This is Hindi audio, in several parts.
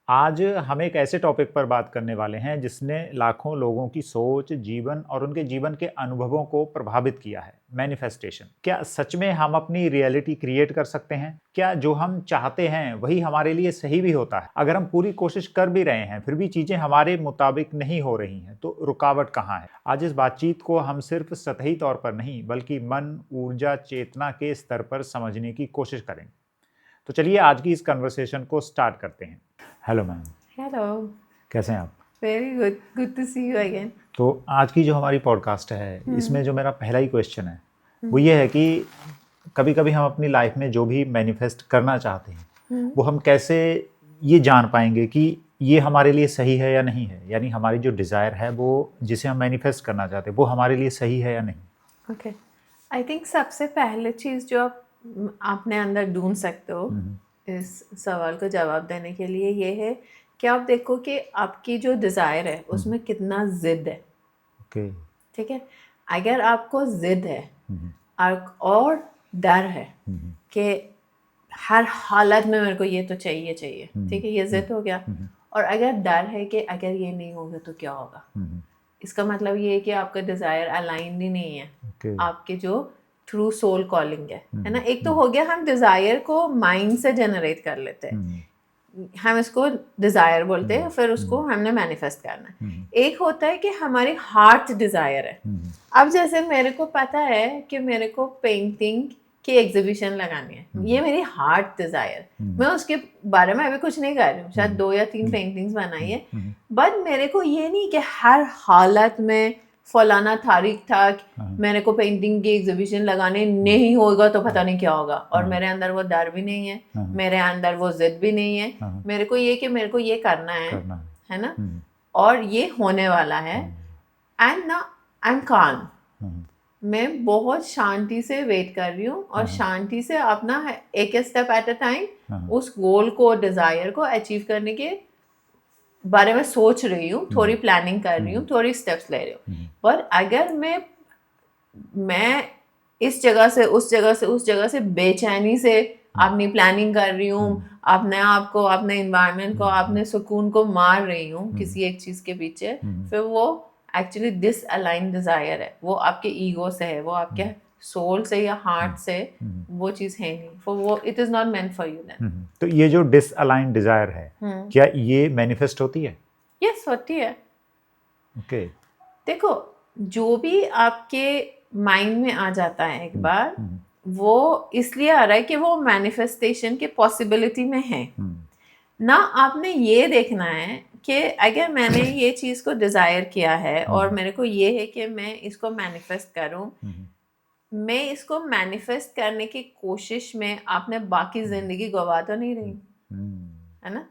आज हम एक ऐसे टॉपिक पर बात करने वाले हैं जिसने लाखों लोगों की सोच, जीवन और उनके जीवन के अनुभवों को प्रभावित किया है, मैनिफेस्टेशन। क्या सच में हम अपनी रियलिटी क्रिएट कर सकते हैं? क्या जो हम चाहते हैं वही हमारे लिए सही भी होता है? अगर हम पूरी कोशिश कर भी रहे हैं फिर भी चीजें हमारे मुताबिक नहीं हो रही हैं, तो रुकावट कहाँ है? आज इस बातचीत को हम सिर्फ सतही तौर पर नहीं बल्कि मन, ऊर्जा, चेतना के स्तर पर समझने की कोशिश करेंगे। तो चलिए आज की इस कन्वर्सेशन को स्टार्ट करते हैं। Hello ma'am. हेलो। कैसे हैं आप? Very good, good to see you again. तो आज की जो हमारी पॉडकास्ट है इसमें जो मेरा पहला ही क्वेश्चन है वो ये है कि कभी कभी हम अपनी लाइफ में जो भी मैनिफेस्ट करना चाहते हैं वो हम कैसे ये जान पाएंगे कि ये हमारे लिए सही है या नहीं है, यानी हमारी जो डिज़ायर है वो जिसे हम मैनिफेस्ट करना चाहते हैं वो हमारे लिए सही है या नहीं। ओके, आई थिंक सबसे पहले चीज़ जो आप अपने अंदर ढूंढ सकते हो इस सवाल को जवाब देने के लिए ये है कि आप देखो कि आपकी जो डिज़ायर है उसमें कितना ज़िद है। ओके। ठीक है, अगर आपको ज़िद है और डर है कि हर हालत में मेरे को ये तो चाहिए चाहिए, ठीक है, ये ज़िद हो गया। और अगर डर है कि अगर ये नहीं होगा तो क्या होगा, इसका मतलब ये है कि आपका डिज़ायर अलाइन ही नहीं है आपके जो थ्रू सोल कॉलिंग है ना। एक तो हो गया हम डिज़ायर को माइंड से जनरेट कर लेते हैं, हम इसको डिज़ायर बोलते हैं, फिर उसको हमने मैनिफेस्ट करना है। एक होता है कि हमारी हार्ट डिज़ायर है। अब जैसे मेरे को पता है कि मेरे को पेंटिंग की एग्जीबिशन लगानी है, ये मेरी हार्ट डिज़ायर, मैं उसके बारे में अभी कुछ नहीं कर रही हूँ, शायद 2 या 3 पेंटिंग्स बनाई है, बट मेरे को ये नहीं कि हर हालत में फलाना तारीख तक मेरे को पेंटिंग की एग्जीबिशन लगाने नहीं होगा तो पता नहीं क्या होगा। और मेरे अंदर वो डर भी नहीं है, मेरे अंदर वो जिद भी नहीं है, मेरे को ये कि मेरे को ये करना है ना, और ये होने वाला है। एंड ना आई एम काम, मैं बहुत शांति से वेट कर रही हूँ और शांति से अपना एक स्टेप एट अ टाइम उस गोल को, डिज़ायर को अचीव करने के बारे में सोच रही हूँ, थोड़ी प्लानिंग कर रही हूँ, थोड़ी स्टेप्स ले रही हूँ। पर अगर मैं इस जगह से उस जगह से उस जगह से बेचैनी से अपनी प्लानिंग कर रही हूँ, अपने आप को, अपने इन्वायरमेंट को, अपने सुकून को मार रही हूँ किसी एक चीज़ के पीछे, फिर वो एक्चुअली डिसअलाइन डिज़ायर है, वो आपके ईगो से है, वो आपके सोल से या हार्ट से वो चीज़ है नहीं, for वो it is not meant for you then. तो ये जो डिसअलाइन डिज़ायर है क्या ये मैनिफेस्ट होती है? यस, होती है। ओके। देखो, जो भी आपके माइंड में आ जाता है एक बार, वो इसलिए आ रहा है कि वो मैनिफेस्टेशन के पॉसिबिलिटी में है ना। आपने ये देखना है कि अगर मैंने ये चीज़ को डिज़ायर किया है और मेरे को ये है कि मैं इसको मैनिफेस्ट करूं, मैं इसको मैनिफेस्ट करने की कोशिश में आपने बाकी ज़िंदगी गवा तो नहीं रही, है ना।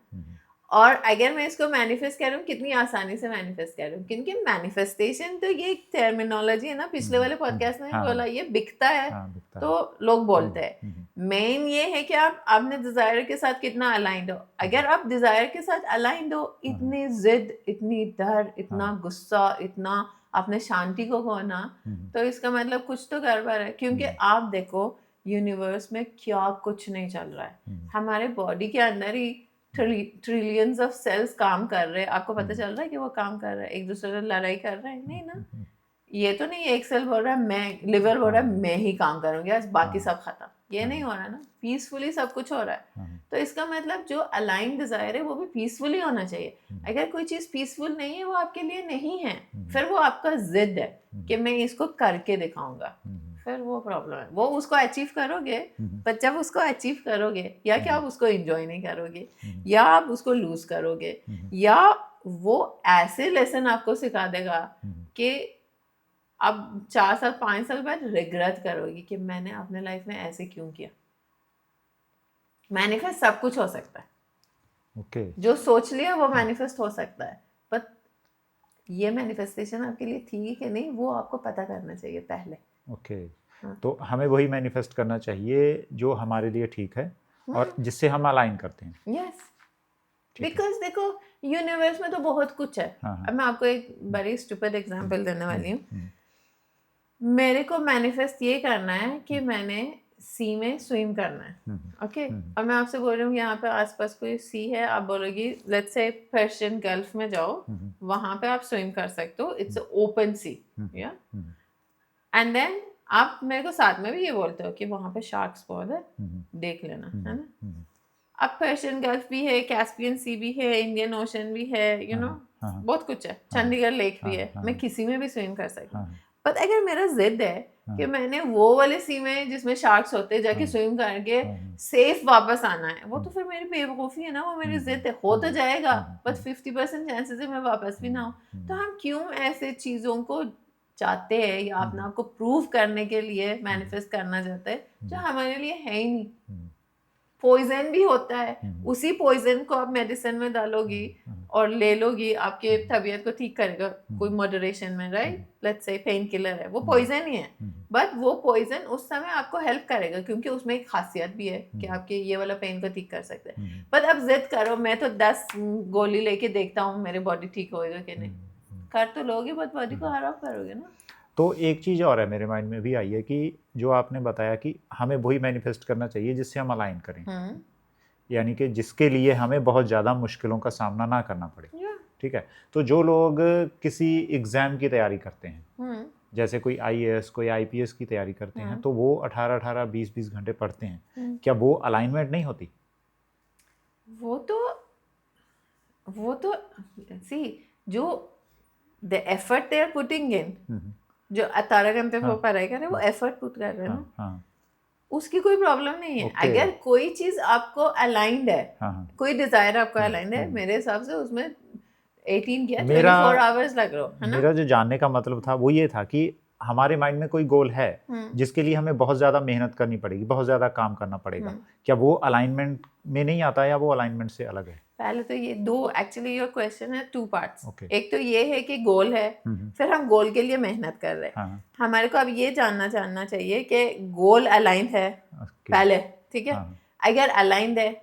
और अगर मैं इसको मैनिफेस्ट कर रही हूँ, कितनी आसानी से मैनिफेस्ट कर रही हूँ, क्योंकि मैनिफेस्टेशन तो ये एक टर्मिनोलॉजी है ना, पिछले वाले पॉडकास्ट में बोला ये बिकता है, तो लोग बोलते हैं। मेन ये है कि आप अपने डिजायर के साथ कितना अलाइंड हो। अगर आप डिजायर के साथ अलाइंड हो, इतनी जिद, इतनी डर, इतना गुस्सा, इतना अपने शांति को खोना, तो इसका मतलब कुछ तो गड़बड़ है। क्योंकि आप देखो यूनिवर्स में क्या कुछ नहीं चल रहा है, हमारे बॉडी के अंदर ही ट्रिलियंस ऑफ सेल्स काम कर रहे हैं। आपको पता चल रहा है कि वो काम कर रहे हैं, एक दूसरे से लड़ाई कर रहे हैं? नहीं ना। ये तो नहीं एक सेल बोल रहा है, मैं लिवर बोल रहा है मैं ही काम करूंगी आज, बाकी सब खत्म, ये नहीं हो रहा ना। पीसफुली सब कुछ हो रहा है। तो इसका मतलब जो अलाइन डिजायर है वो भी पीसफुली होना चाहिए। अगर कोई चीज पीसफुल नहीं है, वो आपके लिए नहीं है, फिर वो आपका जिद है कि मैं इसको करके दिखाऊंगा, फिर वो प्रॉब्लम है। वो उसको अचीव करोगे, पर जब उसको अचीव करोगे, या कि आप उसको एंजॉय नहीं करोगे, या आप उसको लूज करोगे, या वो ऐसे लेसन आपको सिखा देगा कि अब 4 साल 5 साल बाद रिग्रेट करोगी कि मैंने अपने लाइफ में ऐसे क्यों किया। मैनिफेस्ट सब कुछ हो सकता है। ओके। जो सोच लिया वो मैनिफेस्ट हो सकता है, पर ये मैनिफेस्टेशन आपके लिए थी कि नहीं, वो आपको पता करना चाहिए पहले। ओके। तो हमें वही मैनिफेस्ट करना चाहिए जो हमारे लिए ठीक है और जिससे हम अलाइन करते हैं। यस, बिकॉज देखो यूनिवर्स में तो बहुत कुछ है। अब मैं आपको एक बड़ी स्टूपिड एग्जांपल देने वाली हूँ। मेरे को मैनिफेस्ट ये करना है कि मैंने सी में स्विम करना है, ओके, और मैं आपसे बोल रही हूँ यहाँ पे आसपास कोई सी है, आप बोलोगी लेट्स से पर्शियन गल्फ में जाओ, वहां पे आप स्विम कर सकते हो, इट्स ओपन सी, या, एंड देन आप मेरे को साथ में भी ये बोलते हो कि वहां पे शार्क्स बहुत है, देख लेना, है ना। अब पर्शियन गल्फ भी है, कैस्पियन सी भी है, इंडियन ओशन भी है, यू नो, बहुत कुछ है, चंडीगढ़ लेक भी है, मैं किसी में भी स्विम कर सकती हूँ। पर अगर मेरा जिद है कि मैंने वो वाले सी में जिसमें शार्क्स होते हैं जाके स्विम करके सेफ वापस आना है, वो तो फिर मेरी बेवकूफ़ी है ना, वो मेरी जिद है, हो तो जाएगा बट 50% चांसेस है मैं वापस भी ना हूँ। तो हम क्यों ऐसे चीज़ों को चाहते हैं या अपने आप को प्रूव करने के लिए मैनिफेस्ट करना चाहते हैं जो हमारे लिए है ही नहीं। पॉइजन भी होता है, उसी पॉइजन को आप मेडिसिन में डालोगी और ले लोगी, आपके तबीयत को ठीक करेगा कोई मॉडरेशन में, right, let's say pain killer है, वो पॉइजन ही है, बट वो पॉइजन उस समय आपको हेल्प करेगा क्योंकि उसमें एक खासियत भी है कि आपके ये वाला पेन को ठीक कर सकते हैं। बट अब जिद करो मैं तो 10 गोली लेके देखता हूँ मेरी बॉडी ठीक होएगा कि नहीं, कर तो लोगे बट बॉडी को खराब करोगे ना। तो एक चीज़ और है मेरे माइंड में भी आई है कि जो आपने बताया कि हमें वही मैनिफेस्ट करना चाहिए जिससे हम अलाइन करें, यानी कि जिसके लिए हमें बहुत ज़्यादा मुश्किलों का सामना ना करना पड़े, ठीक है। तो जो लोग किसी एग्ज़ाम की तैयारी करते हैं, जैसे कोई IAS कोई IPS की तैयारी करते हैं, तो वो 18-18 20-20 घंटे पढ़ते हैं, क्या वो अलाइनमेंट नहीं होती? वो तो सी जो the effort they are putting in, जो 18 घंटे वो पढ़ाई कर रहे हैं वो एफर्ट पुट कर रहे हैं ना, उसकी कोई प्रॉब्लम नहीं है। अगर कोई चीज आपको अलाइंड है, कोई डिजायर आपको अलाइंड है, मेरे हिसाब से उसमें 18 क्या 24 आवर्स लग रहा है ना। मेरा जो जानने का मतलब था वो ये था कि हमारे माइंड में कोई गोल है जिसके लिए हमें बहुत ज्यादा मेहनत करनी पड़ेगी, बहुत ज्यादा काम करना पड़ेगा, क्या वो अलाइनमेंट में नहीं आता या वो अलाइनमेंट से अलग है? पहले तो ये दो, एक्चुअली योर क्वेश्चन है 2 पार्ट्स। एक तो ये है कि गोल है, फिर हम गोल के लिए मेहनत कर रहे हैं। हमारे को अब ये जानना चाहिए कि गोल अलाइन है पहले, ठीक है। अगर अलाइंड है,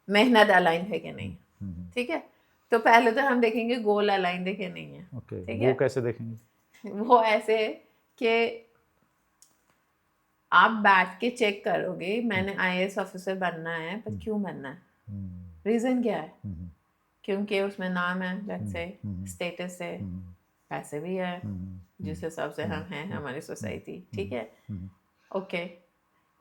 मेहनत अलाइन है कि नहीं, ठीक है। तो पहले तो हम देखेंगे गोल अलाइंड है कि नहीं है, ठीक है। वो कैसे देखेंगे? वो ऐसे कि आप बैठ के चेक करोगे मैंने IAS ऑफिसर बनना है, पर क्यों बनना है, रीजन क्या है? क्योंकि उसमें नाम है, लेट्स से स्टेटस है, पैसे भी है जिस हिसाब से हम हैं हमारी सोसाइटी, ठीक है, ओके।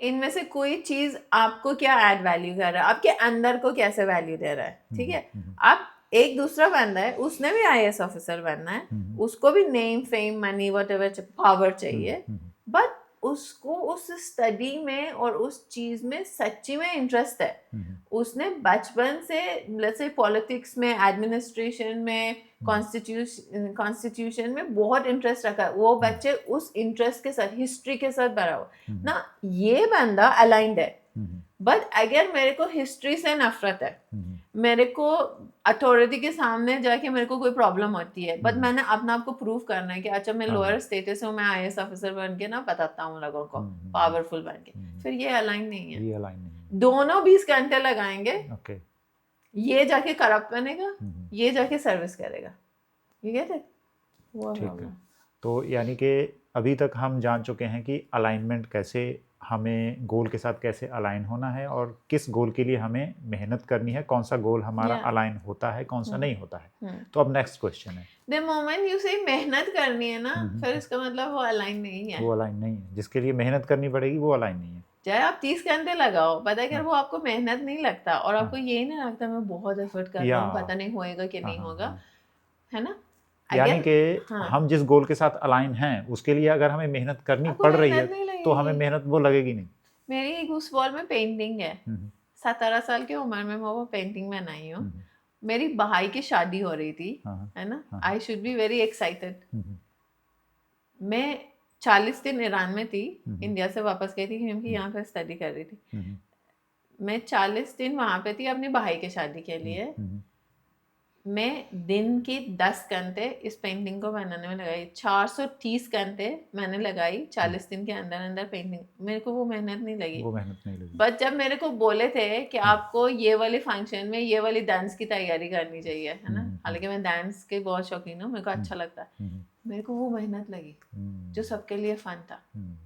इनमें से कोई चीज आपको क्या ऐड वैल्यू कर रहा है, आपके अंदर को कैसे वैल्यू दे रहा है, ठीक है। आप एक दूसरा बंदा है, उसने भी IAS ऑफिसर बनना है, उसको भी name fame money whatever power चाहिए, बट उसको उस स्टडी में और उस चीज में सच्ची में इंटरेस्ट है। उसने बचपन से लेट्स से पॉलिटिक्स में, एडमिनिस्ट्रेशन में, कॉन्स्टिट्यूशन में बहुत इंटरेस्ट रखा है, वो बच्चे उस इंटरेस्ट के साथ, हिस्ट्री के साथ भरा हुआ ना, ये बंदा अलाइंड है। बट अगर मेरे को हिस्ट्री से नफरत है, मेरे को अथॉरिटी के सामने जाके मेरे को कोई प्रॉब्लम होती है, बट मैंने अपना आपको प्रूव करना है कि अच्छा मैं लोअर स्टेटस हूँ, मैं IAS ऑफिसर बन के ना बताता हूँ लोगों को, पावरफुल बन के, फिर ये अलाइन नहीं है। ये अलाइन नहीं है। दोनों 20 घंटे लगाएंगे, ये जाके करप्ट बनेगा, ये जाके सर्विस करेगा, you get it? ठीक है। तो यानी कि अभी तक हम जान चुके हैं कि अलाइनमेंट कैसे, हमें गोल के साथ कैसे अलाइन होना है और किस गोल के लिए हमें मेहनत करनी है, कौन सा गोल हमारा अलाइन होता है, कौन सा नहीं होता है। तो अब नेक्स्ट क्वेश्चन है, द मोमेंट यू से मेहनत करनी है ना, फिर इसका मतलब वो अलाइन नहीं है। वो अलाइन नहीं है, जिसके लिए मेहनत करनी पड़ेगी वो अलाइन नहीं है। चाहे आप 30 घंटे लगाओ, पता है, अगर वो आपको मेहनत नहीं लगता और आपको ये नहीं लगता मैं बहुत एफर्ट कर रहा हूँ, पता नहीं होएगा कि नहीं होगा, है ना। यानी कि हम जिस गोल के साथ अलाइन हैं उसके लिए अगर हमें मेहनत करनी पड़ रही है तो हमें मेहनत वो लगेगी नहीं। मेरी एक उस वॉल में पेंटिंग है, 17 साल की उम्र में मैं वो पेंटिंग बनाई हूँ। मेरी भाई की शादी हो रही थी, है ना, I should be very excited. मैं 40 दिन ईरान में थी, इंडिया से वापस गई थी क्योंकि यहाँ पे स्टडी कर रही थी। मैं 40 दिन वहाँ पे थी अपने भाई के शादी के लिए। मैं दिन की 10 घंटे इस पेंटिंग को बनाने में लगाई, 430 घंटे मैंने लगाई 40 दिन के अंदर अंदर पेंटिंग। मेरे को वो मेहनत नहीं लगी। बट जब मेरे को बोले थे कि आपको ये वाली फंक्शन में ये वाली डांस की तैयारी करनी चाहिए, है ना, हालांकि मैं डांस के बहुत शौकीन हूँ, मेरे को अच्छा लगता है, मेरे को वो मेहनत लगी जो सबके लिए फन था,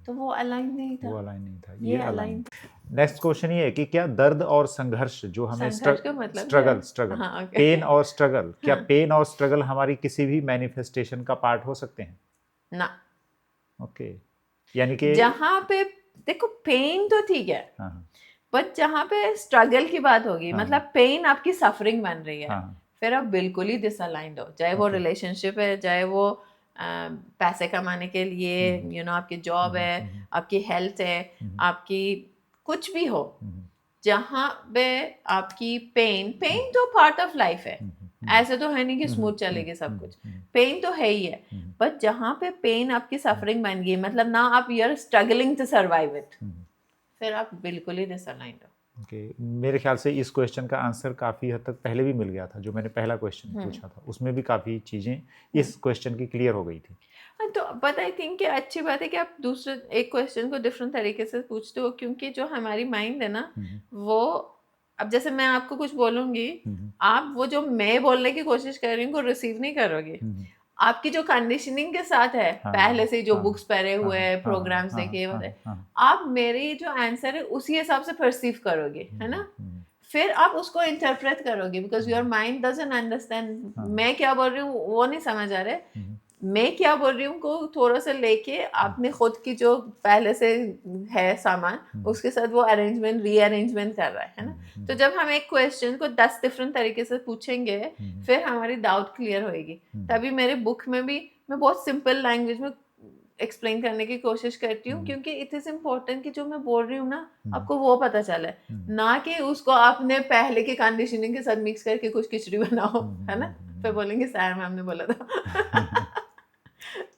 तो वो अलाइन नहीं था, वो अलाइन नहीं था, ये अलाइन। नेक्स्ट क्वेश्चन ये है कि क्या दर्द और संघर्ष जो हमें संघर्ष का मतलब स्ट्रगल हाँ, okay. पेन और स्ट्रगल, क्या हाँ. पेन और स्ट्रगल हमारी किसी भी मैनिफेस्टेशन का पार्ट हो सकते हैं? ना, ओके, यानी कि जहाँ पे देखो पेन तो ठीक है, हाँ, बट जहाँ पे स्ट्रगल की बात होगी, हाँ, मतलब पेन आपकी सफरिंग बन रही है, हाँ, फिर आप बिल्कुल ही डिसअलाइंड हो, चाहे वो Okay. रिलेशनशिप है, चाहे वो पैसे कमाने के लिए आपकी जॉब है, आपकी हेल्थ है, आपकी कुछ भी हो, जहाँ पे आपकी पेन तो पार्ट ऑफ लाइफ है, ऐसे तो है नहीं कि स्मूथ चलेगी सब कुछ, पेन तो है ही है, बट जहाँ पे पेन आपकी सफरिंग बन गई, मतलब ना आप you are struggling to survive it, फिर आप बिल्कुल ही डिसअलाइंड हो। ओके, मेरे ख्याल से इस क्वेश्चन का आंसर काफ़ी हद तक पहले भी मिल गया था, जो मैंने पहला क्वेश्चन पूछा था उसमें भी काफ़ी चीज़ें इस क्वेश्चन की क्लियर हो गई थी। हाँ, तो बट आई थिंक कि अच्छी बात है कि आप दूसरे एक क्वेश्चन को डिफरेंट तरीके से पूछते हो, क्योंकि जो हमारी माइंड है ना, वो अब जैसे मैं आपको कुछ बोलूंगी, आप वो जो मैं बोलने की कोशिश कर रही हूँ को रिसीव नहीं करोगे, आपकी जो कंडीशनिंग के साथ है पहले से जो बुक्स पढ़े हुए हैं, प्रोग्राम्स देखे हुए, आप मेरी जो आंसर है उसी हिसाब से परसीव करोगे, है ना, फिर आप उसको इंटरप्रेट करोगे, because your mind doesn't understand मैं क्या बोल रही हूँ, वो नहीं समझ आ रहे, मैं क्या बोल रही हूँ को थोड़ा सा लेके आपने खुद की जो पहले से है सामान उसके साथ वो अरेंजमेंट रीअरेंजमेंट कर रहा है ना। तो जब हम एक क्वेश्चन को 10 डिफरेंट तरीके से पूछेंगे, फिर हमारी डाउट क्लियर होएगी। तभी मेरे बुक में भी मैं बहुत सिंपल लैंग्वेज में एक्सप्लेन करने की कोशिश करती हूँ, क्योंकि इट इज इम्पोर्टेंट कि जो मैं बोल रही हूँ ना आपको वो पता चले, ना कि उसको आपने पहले की कंडीशनिंग के साथ मिक्स करके कुछ खिचड़ी बनाओ, है ना, फिर बोलेंगे सर मैम ने बोला था।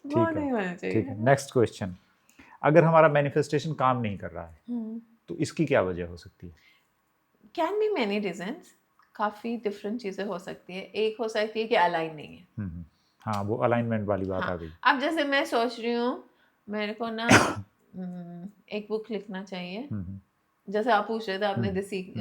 वो नहीं होना चाहिए। ठीक है, नेक्स्ट क्वेश्चन, अगर हमारा मैनिफेस्टेशन काम नहीं कर रहा है तो इसकी क्या वजह हो सकती है? कैन बी मैनी रीजंस, काफ़ी डिफरेंट चीज़ें हो सकती है। एक हो सकती है कि अलाइन नहीं है, हाँ, वो अलाइनमेंट वाली बात आ गई। अब जैसे मैं सोच रही हूँ मेरे को ना एक बुक लिखना चाहिए, जैसे आप पूछ रहे थे आपने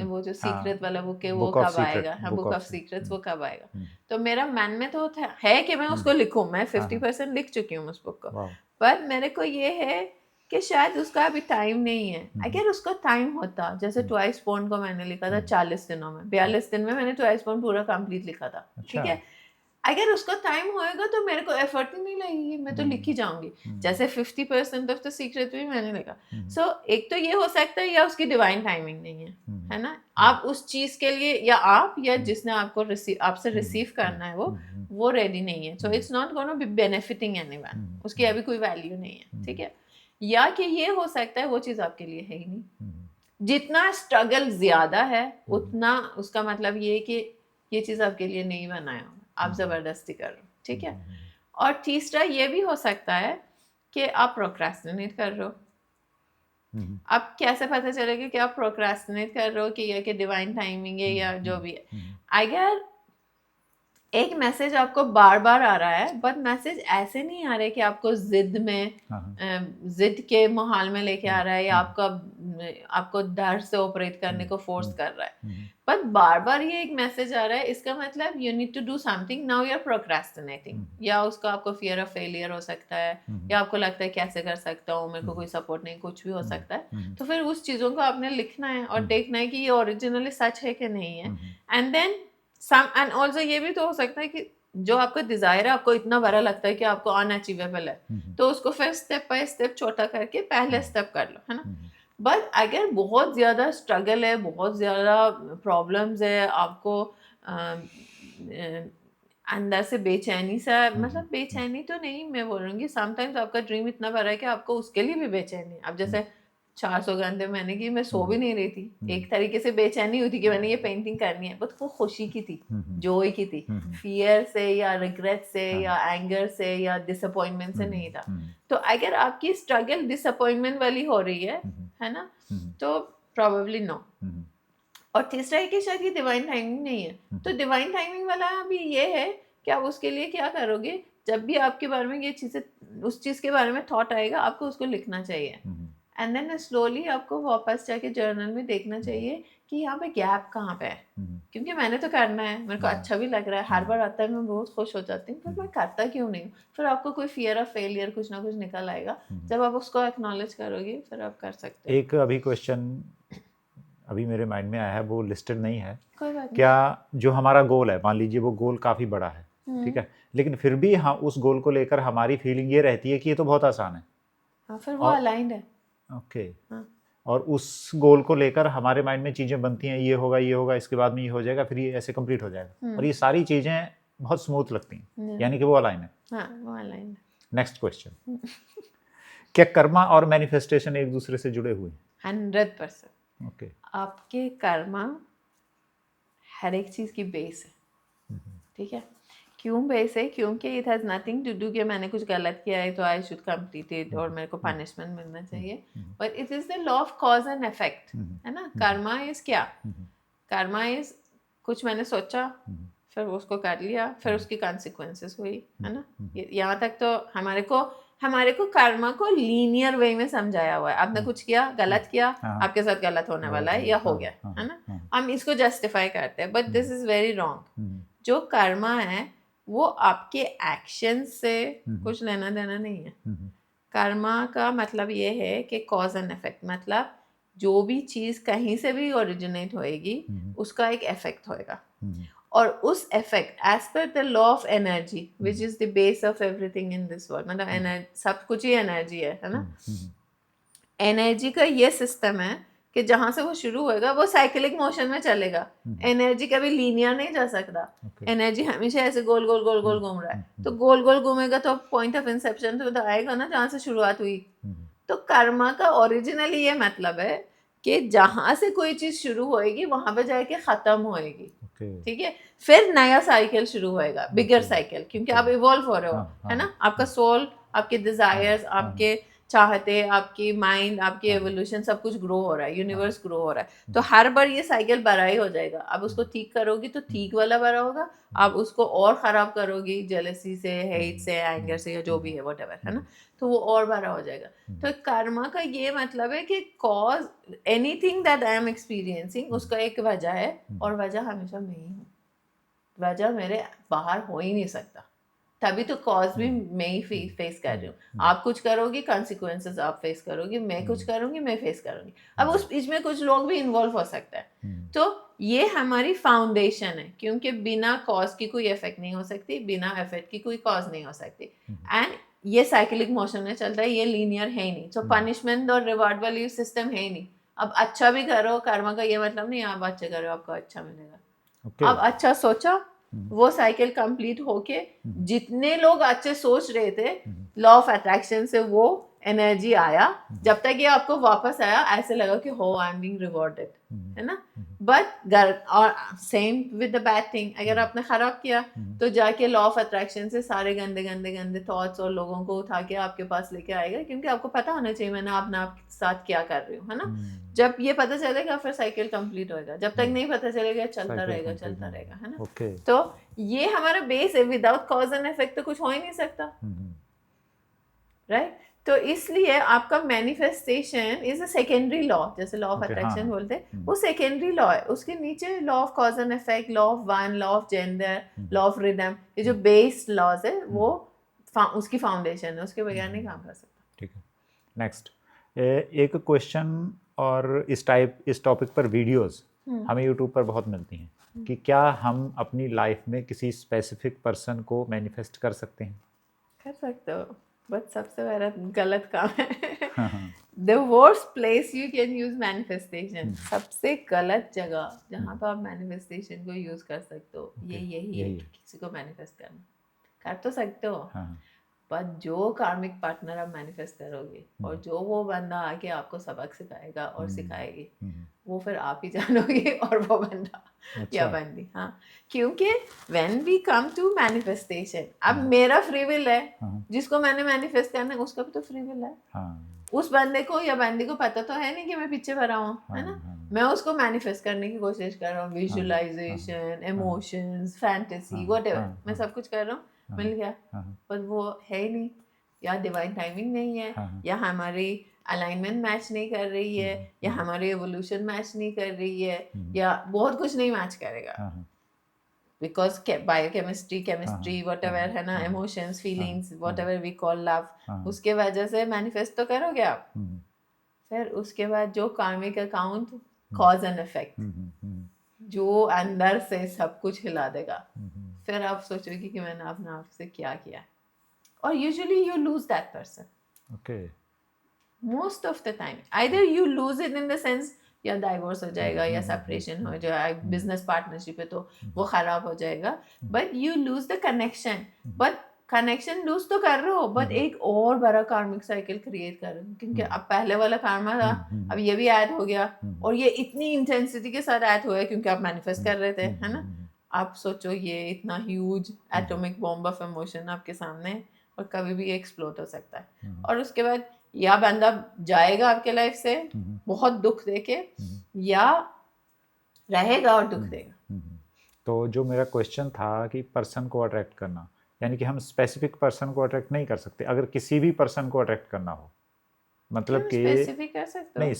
वो जो सीक्रेट वाला बुक है वो कब आएगा, हाँ बुक ऑफ सीक्रेट्स वो कब आएगा, तो मेरा मन में तो है कि मैं उसको लिखूं, मैं 50% लिख चुकी हूँ उस बुक को, पर मेरे को ये है कि शायद उसका अभी टाइम नहीं है। अगर उसका टाइम होता, जैसे ट्वाइस बॉन्ड को मैंने लिखा था 40 दिनों में, 42 दिन में मैंने ट्वाइस बॉन्ड पूरा कंप्लीट लिखा था, ठीक है, अगर उसका टाइम होएगा तो मेरे को एफर्ट ही नहीं लगेगी, मैं तो लिख ही जाऊंगी, जैसे 50% ऑफ द सीक्रेट भी मैंने लिखा। सो एक तो ये हो सकता है या उसकी डिवाइन टाइमिंग नहीं है ना, आप उस चीज के लिए या आप या जिसने आपको आपसे रिसीव करना है वो रेडी नहीं है, so it's not gonna be benefiting anyone, उसकी अभी कोई वैल्यू नहीं है, ठीक है। या कि ये हो सकता है वो चीज आपके लिए है ही नहीं, जितना स्ट्रगल ज्यादा है उतना उसका मतलब ये कि ये चीज आपके लिए नहीं बनाया होगा, आप जबरदस्ती कर रहे हो, ठीक है। और तीसरा ये भी हो सकता है कि आप प्रोक्रेस्टिनेट कर रहे हो। अब कैसे पता चलेगा कि आप प्रोक्रेस्टिनेट कर रहे हो कि या कि डिवाइन टाइमिंग है या जो भी है, अगर एक मैसेज आपको बार बार आ रहा है, बट मैसेज ऐसे नहीं आ रहे कि आपको जिद के माहौल में लेके आ रहा है या आपको डर से ऑपरेट करने को फोर्स कर रहा है, पर बार बार ये एक मैसेज आ रहा है, इसका मतलब you need to do something, now you are procrastinating, या उसका आपको फियर ऑफ फेलियर हो सकता है, या आपको लगता है कैसे कर सकता हूँ, मेरे को कोई सपोर्ट नहीं, कुछ भी हो सकता है। तो फिर उस चीज़ों को आपने लिखना है और देखना है कि ये ओरिजिनली सच है कि नहीं है, एंड देन एंड ऑल्सो ये भी तो हो सकता है कि जो आपका डिजायर है आपको इतना बड़ा लगता है कि आपको अनअचीवेबल है, तो उसको फिर स्टेप बाय स्टेप छोटा करके पहले स्टेप कर लो, है ना। बट अगर बहुत ज़्यादा स्ट्रगल है, बहुत ज़्यादा प्रॉब्लम्स है, आपको अंदर से बेचैनी सा, मतलब बेचैनी तो नहीं मैं बोलूँगी, समटाइम्स आपका ड्रीम इतना बड़ा है कि आपको उसके लिए भी बेचैनी है। अब जैसे 400 घंटे मैंने की, मैं सो भी नहीं रही थी, एक तरीके से बेचैनी हुई थी कि मैंने ये पेंटिंग करनी है, बट वो खुशी की थी, जॉय की थी, फियर से या रिग्रेट से या एंगर से या डिसअपॉइंटमेंट से नहीं था। तो अगर आपकी स्ट्रगल डिसअपॉइंटमेंट वाली हो रही है ना, तो प्रोबेबली नो। और तीसरा है कि शायद ये डिवाइन टाइमिंग नहीं है, तो डिवाइन टाइमिंग वाला भी ये है कि आप उसके लिए क्या करोगे, जब भी आपके बारे में ये चीज़ें, उस चीज़ के बारे में थॉट आएगा, आपको उसको लिखना चाहिए, एंड देन स्लोली आपको वापस जाके जर्नल में देखना चाहिए कि यहाँ पे गैप कहाँ पे है, क्योंकि मैंने तो करना है, मेरे को अच्छा भी लग रहा है, हर बार आता है मैं बहुत खुश हो जाती हूँ, पर मैं करता क्यों नहीं हूँ? फिर आपको कोई फियर ऑफ फेलियर कुछ ना कुछ निकल आएगा, जब आप उसको एक्नॉलेज करोगे फिर आप कर सकते हो। एक अभी क्वेश्चन अभी मेरे माइंड में आया है, वो लिस्टेड नहीं है। कोई बात नहीं। क्या जो हमारा गोल है, मान लीजिए वो गोल काफ़ी बड़ा है, ठीक है, लेकिन फिर भी हाँ उस गोल को लेकर हमारी फीलिंग ये रहती है कि ये तो बहुत आसान है, हाँ, फिर वो और अलाइंड है। ओके, हाँ। और उस गोल को लेकर हमारे माइंड में चीज़ें बनती हैं, ये होगा इसके बाद में ये हो जाएगा, फिर ये ऐसे कंप्लीट हो जाएगा, और ये सारी चीज़ें बहुत स्मूथ लगती हैं, यानी कि वो अलाइन है। हाँ, वो अलाइंड है। नेक्स्ट क्वेश्चन, क्या कर्मा और मैनिफेस्टेशन एक दूसरे से जुड़े हुए हैं? 100%। ओके, आपके कर्मा हर एक चीज़ की बेस है, ठीक है? क्यों बेस है? क्योंकि it has nothing to do कि मैंने कुछ गलत किया है तो आई शुड कंप्लीट इट और मेरे को पनिशमेंट मिलना चाहिए, but it is the law of cause and effect, है ना? कर्मा इज़ क्या? कर्मा इज़ कुछ मैंने सोचा, फिर उसको कर लिया, फिर उसकी कॉन्सिक्वेंसेस हुई, है ना? यहाँ तक तो हमारे को कर्मा को लीनियर वे में समझाया हुआ है। आपने कुछ किया, गलत किया, आपके साथ गलत होने वाला है या हो गया, है ना? हम इसको जस्टिफाई करते हैं, but this is very wrong. जो कर्मा है वो आपके एक्शन से कुछ लेना देना नहीं है। कर्मा का मतलब ये है कि कॉज एंड इफेक्ट, मतलब जो भी चीज़ कहीं से भी ओरिजिनेट होएगी उसका एक इफेक्ट होएगा, और उस effect as per the law of energy which is the base of everything in this world, मतलब सब कुछ ही एनर्जी है ना? एनर्जी का ये सिस्टम है कि जहां से वो शुरू होएगा वो साइक्लिक मोशन में चलेगा। एनर्जी कभी लीनियर नहीं जा सकता। एनर्जी हमेशा ऐसे गोल गोल गोल गोल घूम रहा है, तो गोल गोल घूमेगा तो पॉइंट ऑफ इंसेप्शन तो आएगा ना जहां से शुरुआत हुई। तो कर्मा का ओरिजिनली ये मतलब है कि जहां से कोई चीज शुरू होएगी वहां पे जाके खत्म होएगी, ठीक है? फिर नया साइकिल शुरू होएगा, बिगर साइकिल, क्योंकि आप इवॉल्व हो रहे हो, है ना? आपका सोल, आपके डिजायर्स, आपके चाहते, आपकी माइंड, आपकी एवोल्यूशन, सब कुछ ग्रो हो रहा है, यूनिवर्स ग्रो हो रहा है, तो हर बार ये साइकिल बड़ा ही हो जाएगा। अब उसको ठीक करोगी तो ठीक वाला बड़ा होगा, आप उसको और खराब करोगी जेलसी से, हेट से, एंगर से, या जो भी है व्हाटएवर, है ना? तो वो और बड़ा हो जाएगा। तो कर्मा का ये मतलब है कि cause anything that I am experiencing उसका एक वजह है, और वजह हमेशा मैं ही हूँ। वजह मेरे बाहर हो ही नहीं सकता, तभी तो कॉज भी मैं ही फेस कर रही हूँ। आप कुछ करोगे, कॉन्सिक्वेंसेस आप फेस करोगे, मैं कुछ करूँगी, मैं फेस करूँगी। अब उस बीच में कुछ लोग भी इन्वॉल्व हो सकता है। तो ये हमारी फाउंडेशन है, क्योंकि बिना कॉज की कोई इफेक्ट नहीं हो सकती, बिना इफेक्ट की कोई कॉज नहीं हो सकती, एंड ये साइक्लिक मोशन में चलता है, ये लीनियर है ही नहीं। तो पनिशमेंट और रिवार्ड वाली सिस्टम है ही नहीं। अब अच्छा भी करो, कर्मा का ये मतलब नहीं आप अच्छे करो आपको अच्छा मिलेगा। अब अच्छा सोचा, वो साइकिल कंप्लीट होके जितने लोग अच्छे सोच रहे थे, लॉ ऑफ अट्रैक्शन से वो एनर्जी आया, जब तक ये आपको वापस आया ऐसे लगा कि हो आई एम बीइंग रिवॉर्डेड, है ना? बट और same with the bad thing, अगर आपने खराब किया तो जाके लॉ ऑफ अट्रैक्शन से सारे गंदे गंदे गंदे थॉट्स और लोगों को उठा के आपके पास लेके आएगा, क्योंकि आपको पता होना चाहिए मैंने अपने आप साथ क्या कर रही हूँ, है ना? जब ये पता चलेगा फिर साइकिल कंप्लीट होएगा, जब तक नहीं पता चलेगा चलता रहेगा, है ना? तो ये हमारा बेस है, विदाउट कॉज एंड इफेक्ट तो कुछ हो ही नहीं सकता, राइट? तो इसलिए आपका manifestation is a secondary law, जैसे लॉ ऑफ अट्रैक्शन बोलते हैं, वो सेकेंडरी लॉ है। उसके नीचे law of cause and effect, law of one, law of gender, law of rhythm, ये जो बेस लॉज है वो उसकी फाउंडेशन है, उसके बगैर नहीं काम कर सकता। ठीक है, नेक्स्ट एक क्वेश्चन, और इस टॉपिक पर वीडियोस हमें यूट्यूब पर बहुत मिलती हैं कि क्या हम अपनी लाइफ में किसी स्पेसिफिक पर्सन को मैनिफेस्ट कर सकते हैं? कर सकते हो, बट सबसे बड़ा गलत काम है। The worst place you can use manifestation, सबसे गलत जगह जहाँ पर आप मैनिफेस्टेशन को यूज कर सकते हो, यही है कि किसी को मैनिफेस्ट करना। कर तो सकते हो, पर जो कार्मिक पार्टनर आप मैनिफेस्ट करोगे और जो वो बंदा आके आपको सबक सिखाएगा और सिखाएगी, वो फिर आप ही जानोगे और वो बंदा या बंदी। हाँ, क्योंकि when we come to manifestation, अब मेरा फ्री विल है, जिसको मैंने मैनिफेस्ट करना है उसका भी तो फ्री विल है। उस बंदे को या बंदी को पता तो है नहीं कि मैं पीछे भरा हूँ, है ना? मैं उसको मैनिफेस्ट करने की कोशिश कर रहा हूँ, विजुअलाइजेशन, इमोशंस, फैंटेसी, व्हाटएवर, मैं सब कुछ कर रहा हूँ, मिल गया, पर वो है ही नहीं, या डिवाइन टाइमिंग नहीं है, या हमारी अलाइनमेंट मैच नहीं कर रही है, या हमारी एवोल्यूशन मैच नहीं कर रही है, या बहुत कुछ नहीं मैच करेगा, बिकॉज बायोकेमिस्ट्री, केमिस्ट्री, व्हाटएवर है ना, emotions, feelings, whatever we call love, उसके वजह से मैनिफेस्ट तो करोगे आप। फिर उसके बाद जो कार्मिक अकाउंट, कॉज एंड इफेक्ट, जो अंदर से सब कुछ हिला देगा, फिर आप सोचोगे कि मैंने अपने आप से क्या किया, और usually you lose that person. Okay, most of the time either you lose it in the sense या डाइवोर्स हो जाएगा, या सेपरेशन हो जाएगा, बिजनेस पार्टनरशिप है तो वो खराब हो जाएगा, but you lose the connection. But connection lose तो कर रहे हो, बट एक और बड़ा कार्मिक साइकिल क्रिएट कर रहे हो, क्योंकि अब पहले वाला कार्मा था, अब ये भी ऐड हो गया, और ये इतनी इंटेंसिटी के साथ ऐड हुआ है क्योंकि आप मैनिफेस्ट कर रहे थे, है ना। आप सोचो ये इतना huge atomic bomb of emotion आपके सामने है, और कभी भी एक्सप्लोड हो सकता है। और उसके बाद या बंदा जाएगा आपके लाइफ से बहुत दुख देके, या रहेगा और दुख देगा। तो जो मेरा क्वेश्चन था कि पर्सन को अट्रैक्ट करना, यानी कि हम स्पेसिफिक पर्सन को अट्रैक्ट नहीं कर सकते, अगर किसी भी पर्सन को अट्रैक्ट करना हो, मतलब कि स्पेसिफिक कर सकते हो? नहीं,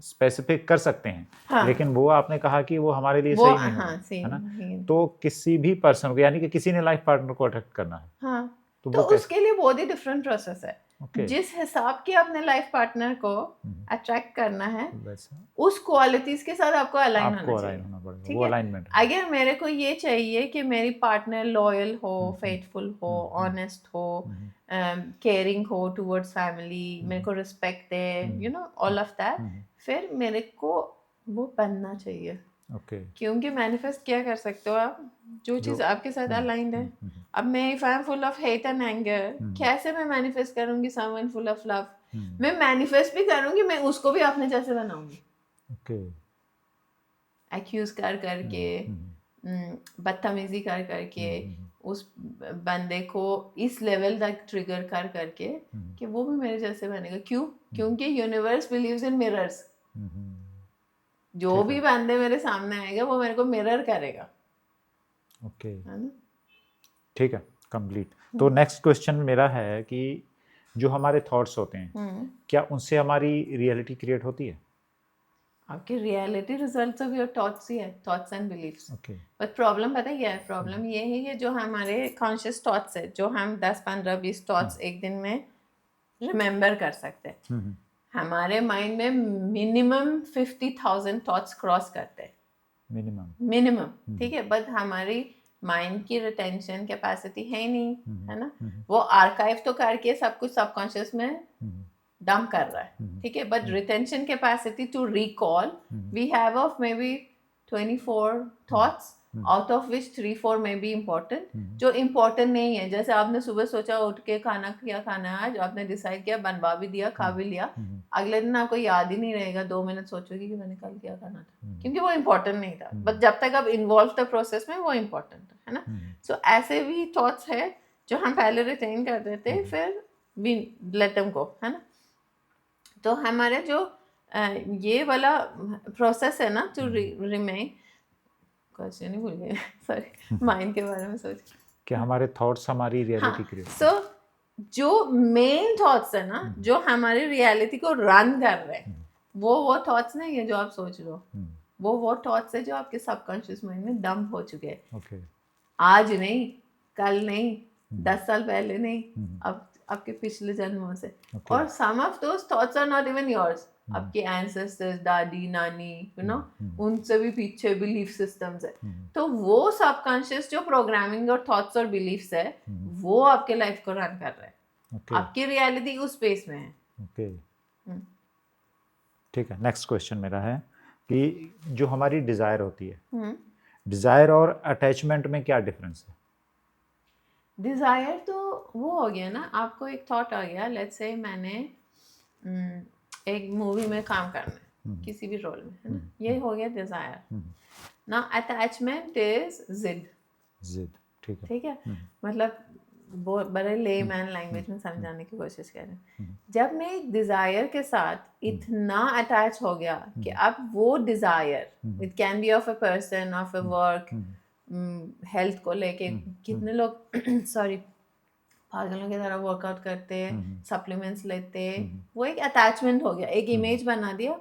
स्पेसिफिक कर सकते हैं, हाँ। लेकिन वो आपने कहा कि वो हमारे लिए वो सही नहीं हाँ, होगा, सही है ना। नहीं। तो किसी भी पर्सन को, यानी कि किसी ने लाइफ पार्टनर को अट्रैक्ट करना है, हाँ, तो तो वो कैसे? उसके लिए बहुत ही डिफरेंट प्रोसेस है। ओके, जिस हिसाब के अपने लाइफ पार्टनर को अट्रैक्ट करना है, वैसा उस क्वालिटीज के साथ आपको अलाइन आपको होना अलाइन चाहिए। होना पड़ेगा, ठीक वो है, अलाइनमेंट अगर मेरे को ये चाहिए कि मेरी पार्टनर लॉयल हो, फेथफुल हो, ऑनेस्ट हो, केयरिंग हो टुवर्ड्स फैमिली, मेरे को respect they, you know all of that, फिर मेरे को वो बनना चाहिए। ओके, क्योंकि मैनिफेस्ट क्या कर सकते हो आप, जो चीज आपके साथ अलाइंड है। अब मैं if I am full of hate and anger, कैसे मैं मैनिफेस्ट करूंगी समवन फुल ऑफ लव? मैं मैनिफेस्ट भी करूंगी, मैं उसको भी अपने जैसे बनाऊंगी, ओके, एक्यूज कर करके, बदतमीजी कर करके, उस बंदे को इस लेवल तक ट्रिगर कर करके कि वो भी मेरे जैसे बनेगा। क्यों? क्योंकि यूनिवर्स बिलीव्स इन मिरर्स। जो भी बंदे मेरे सामने आएगा वो मेरे को मिरर करेगा। ओके, है ना? ठीक है, कंप्लीट। तो नेक्स्ट क्वेश्चन मेरा है कि जो हमारे थॉट्स होते हैं, क्या उनसे हमारी रियलिटी क्रिएट होती है? आपकी reality results of your thoughts ही है, thoughts and believes. Okay, but problem पता है क्या है? प्रॉब्लम ये है कि जो हमारे कॉन्शियस थॉट्स है, जो हम 10 15 20 थॉट्स एक दिन में रिमेम्बर कर सकते हैं, हमारे माइंड में मिनिमम 50,000 थॉट्स क्रॉस करते हैं, मिनिमम। ठीक है, बट हमारी माइंड की रिटेंशन कैपेसिटी है ही नहीं, है ना। वो आर्काइव तो करके सब कुछ सबकॉन्शियस में डंप कर रहा है, ठीक है, but retention capacity to recall we have of maybe 24 thoughts, out of which 3-4 में बी इम्पोर्टेंट। जो इम्पोर्टेंट नहीं है, जैसे आपने सुबह सोचा उठ के खाना क्या खाना है आज, आपने डिसाइड किया, बनवा भी दिया, खा भी लिया, अगले दिन आपको याद ही नहीं रहेगा, 2 मिनट सोचोगे कि मैंने कल क्या खाना था, क्योंकि वो इम्पोर्टेंट नहीं था। बट जब तक आप इन्वॉल्व द प्रोसेस में, वो इम्पोर्टेंट है ना। सो ऐसे भी थॉट्स है जो हम पहले रिटेन कर देते, फिर वी लेट देम गो, है ना। तो हमारे जो ये वाला प्रोसेस है ना, टू रिमेन, क्वेश्चन ही भूल गए, सॉरी, माइंड के बारे में सोच, कि हमारे थॉट्स हमारी रियलिटी क्रिएट। सो जो मेन थॉट्स है ना, जो हमारी रियलिटी को रन कर रहे हैं, वो थॉट्स नहीं है जो आप सोच रहे हो, वो थॉट्स है जो आपके सबकॉन्शियस माइंड में डंप हो चुके हैं। ओके, आज नहीं, कल नहीं, 10 साल पहले नहीं, अब आपके पिछले जन्मों से। और some of those thoughts are not even yours, आपके एंसेस्टर्स, दादी नानी, यू नो, उनसे भी पीछे बिलीफ सिस्टम्स है। तो वो सबकॉन्शियस जो प्रोग्रामिंग और थॉट्स और बिलीफ्स है, वो आपके लाइफ को रन कर रहा है। आपकी रियलिटी उस स्पेस में है। ओके, ठीक है। नेक्स्ट क्वेश्चन मेरा है कि जो हमारी डिजायर होती है, डिजायर और अटैचमेंट में क्या डिफरेंस है? डिजायर तो वो हो गया ना, आपको एक थॉट आ गया, लेट्स से मैंने एक मूवी में काम करना है, किसी भी रोल में, है ना, ये हो गया डिजायर। ना अटैचमेंट इज जिद। ठीक है, मतलब वो बड़े लेमैन लैंग्वेज में समझाने की कोशिश कर रहे हैं। जब मैं एक डिजायर के साथ इतना अटैच हो गया कि अब वो desire, it can be of a person, of a work, health को लेके, कितने लोग सॉरी पागलों की तरह वर्कआउट करते, सप्लीमेंट्स लेते, वो एक अटैचमेंट हो गया, एक इमेज बना दिया,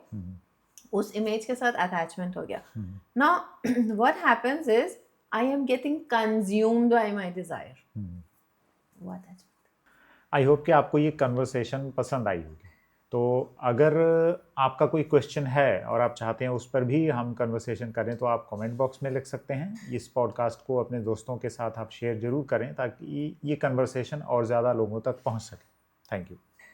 उस इमेज के साथ अटैचमेंट हो गया. Now what happens is I am getting consumed by my desire. वो अटैचमेंट. आई होप कि आपको ये कन्वर्सेशन पसंद आई होगी. तो अगर आपका कोई क्वेश्चन है और आप चाहते हैं उस पर भी हम कन्वर्सेशन करें तो आप कमेंट बॉक्स में लिख सकते हैं. इस पॉडकास्ट को अपने दोस्तों के साथ आप शेयर ज़रूर करें ताकि ये कन्वर्सेशन और ज़्यादा लोगों तक पहुंच सके. Thank you.